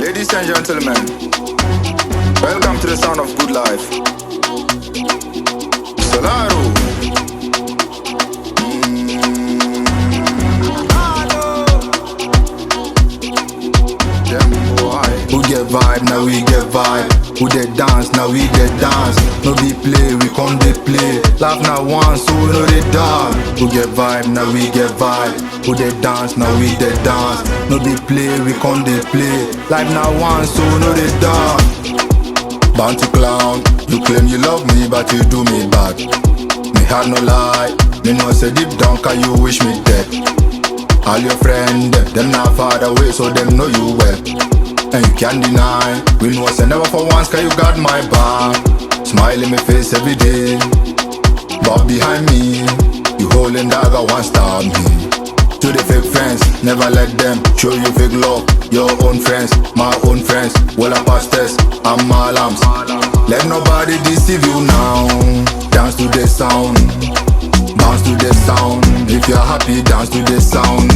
Ladies and gentlemen, welcome to the sound of good life. Solaro. Dembwoy. Who get vibe, now we get vibe. Who they dance, now we get dance. No be play, we come they play. Laugh now once, so we know they dance. Who get vibe, now we get vibe. Who they dance, now we they dance. No be play, we come they play. Life now once, so we know they dance. Bounty clown, you claim you love me, but you do me bad. Me had no lie, me know say deep down, can you wish me dead? All your friends, them not far away, so them know you well. And you can't deny, we know say never for once, cause you got my back. Smile in my face every day, but behind me, you holding dagger, one stab me. To the fake friends, never let them show you fake love. Your own friends, my own friends, well I pass test, I'm malams. Let nobody deceive you now. Dance to the sound, bounce to the sound. If you're happy, dance to the sound.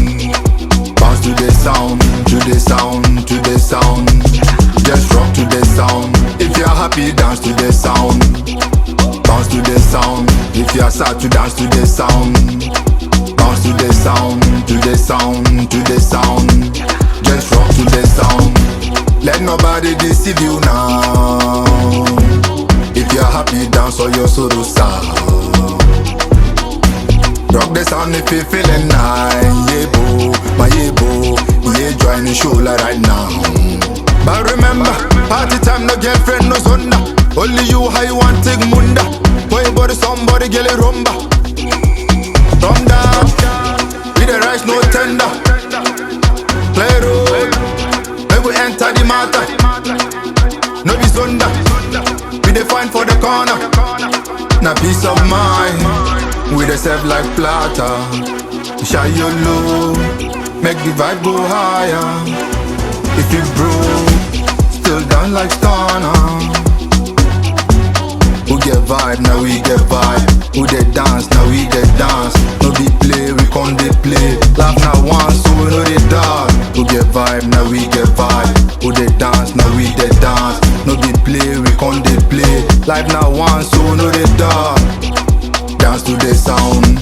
Bounce to the sound, to the sound, to the sound. Just rock to the sound. If you're happy, dance to the sound. Bounce to the sound. If you're sad, to dance to the sound. Bounce to the sound, to the sound, to the sound. Just rock to the sound. Let nobody deceive you now. If you're happy, dance or your sorrow sad. Rock the sound if you're feeling nice. Yeah, boo, my yeah, boo. Yeah, join the show right now. But remember, party time, no girlfriend, no zonda. Only you, how you want take munda. Boy, body, somebody, get it rumba. Come down, with the rice, no tender. Play road, make we enter the matter. No be zonda, we dey find for the corner. Na peace of mind, we dey serve like platter. Shine your low, make the vibe go higher. If you broke, still down like stunner. Who get vibe, now we get vibe. Who they dance, now we they dance. No be play, we come they play. Laugh now once, so we know they dance. Who get vibe, now we get vibe. Who they dance, now we they dance. No be play, we come they play. Life now once, so we know they dance. Dance to the sound,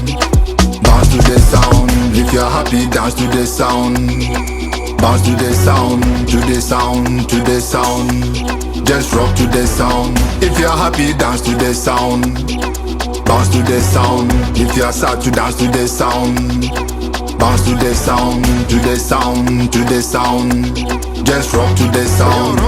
bounce to the sound. If you're happy, dance to the sound. Bounce to the sound, to the sound, to the sound. Just rock to the sound. If you're happy, dance to the sound. Bounce to the sound. If you're sad, to dance to the sound. Bounce to the sound, to the sound, to the sound. Just rock to the sound.